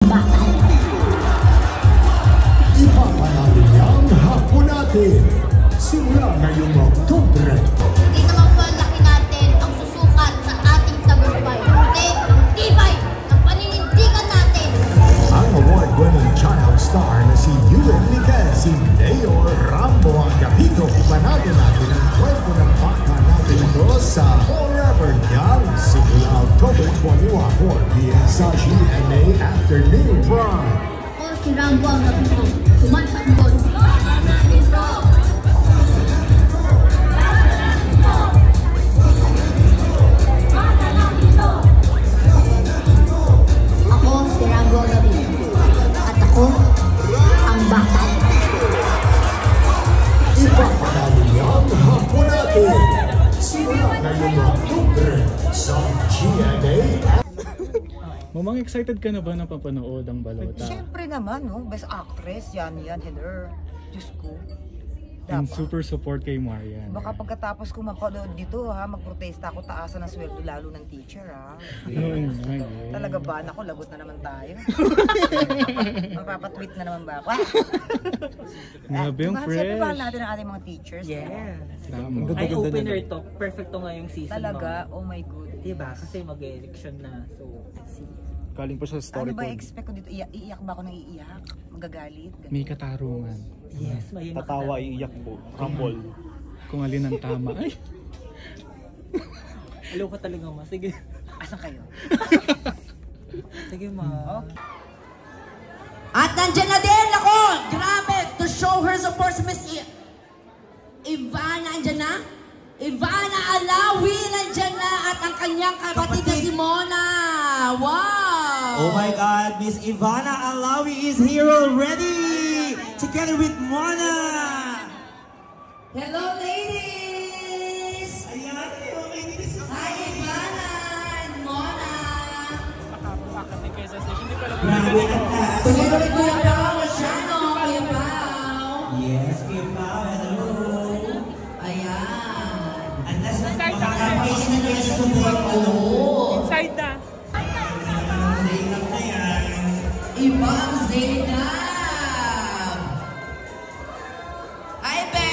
bakal. Ipapanalo niya ang hapon natin. Simula ngayong Oktubre. Hindi naman po ang laki natin ang susukat sa ating tagumpay. Kundi ang tibay ng paninindigan natin. Ang award-winning child star na si Yuen Miguel, si Leo Rambo ang gabito. Ipanalo natin ang kwento ng bata natin ito sa Forever Young. Simula October 21, 4 p.m. sa GMA Afternoon Prime. Ako si Rambo ang gabito. Tumatakbon. Ako si Rambo ang gabito. At ako ang bakal. Ipapanalo niya ang hapon natin. Simula ngayong Oktubre sa GMA. Mamang, excited ka na ba na papanood ang Balota? Siyempre naman, no? Best actress, yan, Heather. Diyos ko. And Dapat. super support kay Marian. Baka pagkatapos ko mapanood dito, ha, magprotesta ako, taasan ng sweldo lalo ng teacher, ha. Talaga ba? Ako, lagot na naman tayo. Magpapatweet na naman ba ako? Grabe yung fresh. Siyempre ba natin ang ating mga teachers? Yeah. Ay, opener to. Perfecto ngayong season. Talaga? Oh my God. Diba? Kasi mag-election na. So, let's see. Galing pa sa story ano ba ko. expect ko dito? Iiyak ba ako ng iiyak? Magagalit? Ganun. May katarungan. Yes, may Tatawa, iiyak po. Rumble. Kung alin ang tama. Ay! Alaw ka talaga, ma. Sige. Asan kayo? Sige, ma. Okay. At nandiyan na din ako, grabe, to show her support si Miss Ivana, nandiyan na? Ivana Alawi, nandiyan na, at ang kanyang kapatid na si Mona. Wow! Oh my God, Miss Ivana Alawi is here already, together with Mona. Hello, ladies! Ayan, hello ladies. Hi, Ivana and Mona. Grabe at last. Tuloy-tuloy Kuya Pao, Masyano, Kuya Pao. Yes, Kuya Pao, hello. Ayan. At last na makakapage na guys today, hello. Inside na. Zainab na yan. Iba ang Zainab. Hi, Be!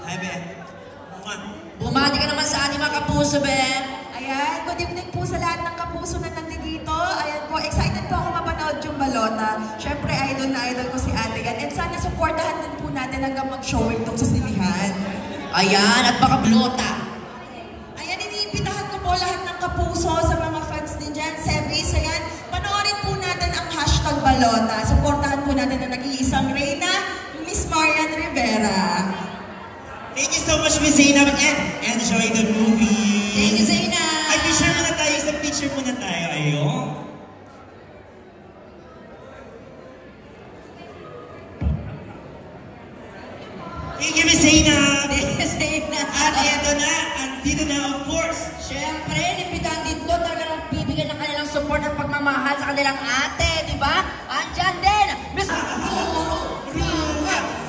Hi, Be. Bumati ka naman sa ating mga kapuso, Be. Ayan, good evening po sa lahat ng kapuso na nandito. Ayan po, excited po ako mapanood yung Balota. Siyempre, idol na idol ko si Ate yan. And sana supportahan din po natin hanggang mag-showing tong sa sinihan. Ayan, at baka Balota. Ayan, iniimbitahan ko po lahat ng kapuso sa mga fans din dyan. Series, ayan, panoorin po natin ang hashtag Balota. Supportahan po natin ang nag-iisang Reyna, Miss Marian Rivera. Thank you so much, Miss Zainab, and enjoy the movie. Thank you, Zainab. Ay, picture muna tayo. Isang picture muna tayo. Ayun. Thank you, Miss Zainab. Zainab. At eto na, andito na, of course. Siyempre, inimbitahan dito talagang bibigyan ng kanilang support at pagmamahal sa kanilang ate, di ba? Andyan din, Miss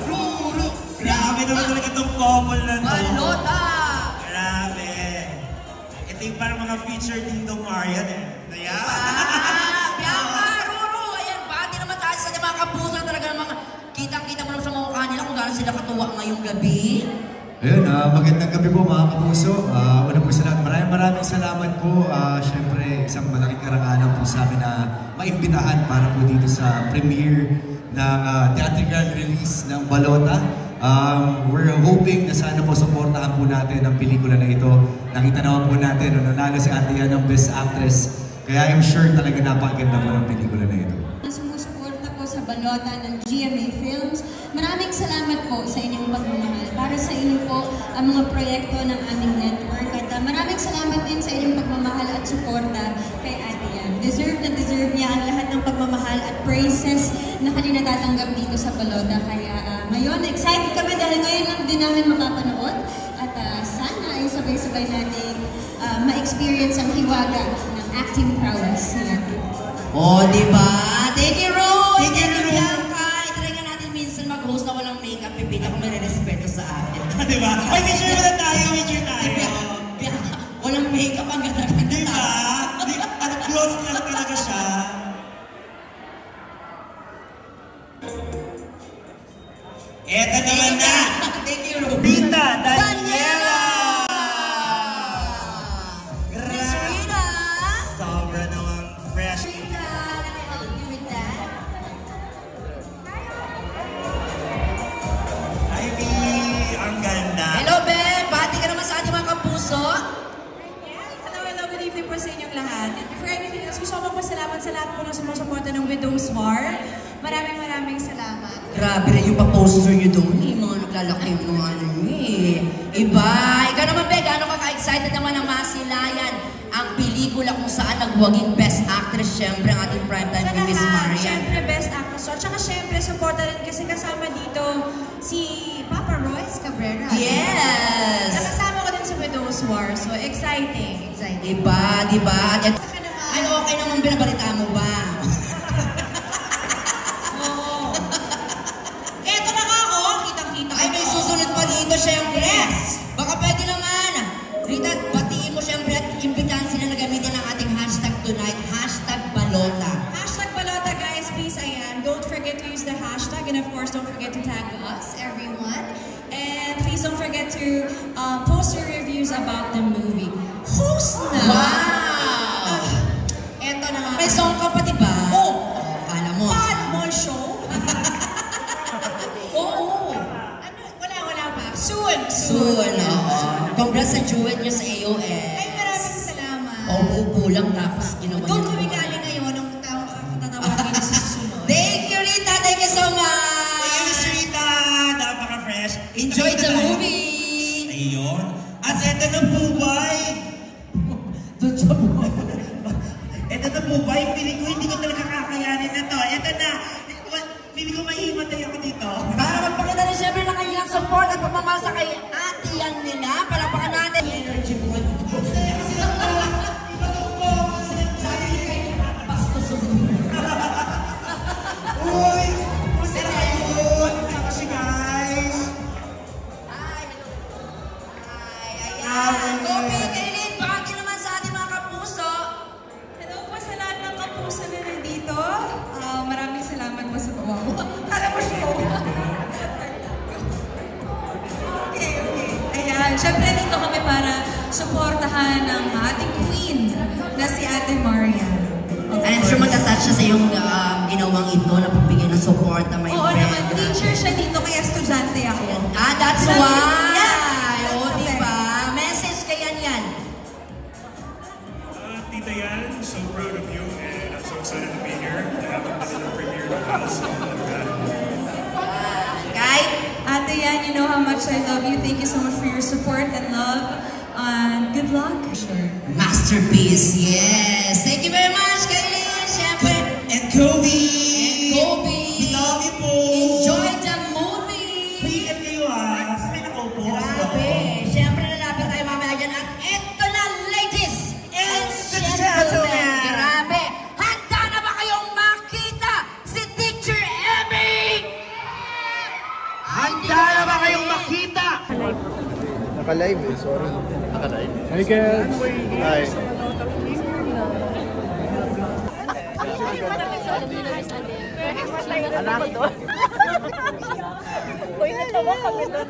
Ruru. Grabe naman talaga itong couple na to. Balota. Grabe. Ito yung parang mga feature din itong Marian eh. Ayan. Bianca, Ruru. Ayan, bati naman tayo sa mga kapuso na talaga namang kitang-kita mo naman sa mukha nila kung gano'n sila katuwa ngayong gabi. Ayun, magandang gabi po mga kapuso. Una po sa lahat, maraming salamat po. Siyempre, isang malaking karangalan po sa amin na maimbitahan para po dito sa premiere ng theatrical release ng Balota. We're hoping na sana po supportahan po natin ang pelikula na ito. Nakita naman po natin, nanalo si Ate Yan ng Best Actress. Kaya I'm sure talaga napakaganda po ng pelikula na ito. Sumusuporta po sa Balota ng GMA Films. Maraming salamat po sa inyong pagmamahal. Para sa inyo po ang mga proyekto ng aming network. At maraming salamat din sa inyong pagmamahal at suporta kay Ate Yan. Deserve na deserve niya ang lahat ng pagmamahal at praises na kanya natatanggap dito sa Balota. Kaya ngayon, excited kami dahil ngayon lang din namin makapanood. At sana ay sabay-sabay natin ma-experience ang hiwaga ng acting prowess natin. Oh, di ba? Thank you, Rose! Thank you, Rose! Bianca! Itry nga natin minsan mag-host na walang makeup. Pipita kung may respeto sa atin. Di ba? Ay, picture muna tayo, picture tayo. Bianca, walang makeup ang ganda-ganda. Di ba? At close lang talaga siya. Eto naman na. Thank you, Rita Daniela. Miss Rita. Sobra naman fresh. Rita, can I help you with that? Hi, B. Ang ganda. Hello, Beb. Bati ka naman sa ating mga kapuso. Hello, good evening po sa inyong lahat. And before anything else, gusto ko magpasalamat sa lahat po ng sumusuporta ng Widow's War. Maraming salamat. Grabe rin yung pa-poster nyo doon. Yung mga naglalaki yung mga ano nyo eh. Iba. Ikaw naman, Beg, ano ka-excited naman ang masilayan ang pelikula kung saan nagwaging Best Actress, syempre, ang ating primetime kay Miss Marian. Syempre, Best Actress. At saka syempre, supporta rin kasi kasama dito si Papa Royce Cabrera. Yes! Nakasama ko din sa Widow's War. So, exciting. Diba? Ano, okay naman binabalita mo ba? Eto na nga, oh. Kitang-kita. Ay, may susunod pa dito, syempre. Yes! Baka pwede naman. Rita, batiin mo syempre at imbitahan sila na gamitin ang ating hashtag tonight. Hashtag balota. Hashtag balota, guys. Please, ayan. Don't forget to use the hashtag. And of course, don't forget to tag us, everyone. And please don't forget to post your reviews about the movie. Host na! Wow! Eto na nga. May song ka pa, diba? Oh! Kala mo. Mall show? Oo. Ano? Wala pa. Soon, oo. Congrats sa duet niyo sa AOS. Ay, maraming salamat. Upo lang tapos ginawa niyo. Doon kami galing ngayon ng taong kakatatawagan niyo sa susunod. Thank you, Rita. Thank you so much. Thank you, Miss Rita. Napaka-fresh. Enjoy the movie. Ayun. At eto na po ba'y? Eto na po ba'y? Feeling ko hindi ko talaga kakayanin na to. Eto na. Feeling ko maiimatay ako dito. Para magpakita rin siyempre ng kanyang support at pagmamasa kay ate yan nila. Palapakan natin. Energy mo. Uy! Kumusta na kayo? Kumusta kasi guys? Ayan. Kobe, Kailin, baki naman sa ating mga kapuso. Hello po sa lahat ng kapuso na nandito. Maraming salamat po sa bawa mo. Alam mo show. Okay. Ayan, syempre dito kami para suportahan ang ating queen na si Ate Marian. I'm sure matatouch siya sa iyong ginawang ito na pagbigay ng support na may Oo friend. naman, teacher siya dito kaya estudyante ako. That's why! Yes! Oo, diba? Message kay yan. Tita Yan, so proud of you and I'm so excited to be here to have the premiere of the house. Kay? Ate Yan, you know how much I love you. Thank you so much for your support and love. And good luck. Sure. Masterpiece, yes! Thank you very much, Kailin! Siyempre. And Kobe! We love you po! Enjoy the movie! Pag-iingat kayo ha! Sa may nakaupo. Grabe! Siyempre nalapit tayo mamaya dyan. At eto na, ladies and gentlemen! Grabe! Handa na ba kayong makita si Teacher Emmy? Handa na ba kayong makita? Naka-live eh, sorry. Naka-live? Hi, Kels! Hi! Anak to. Uy, natawa kami doon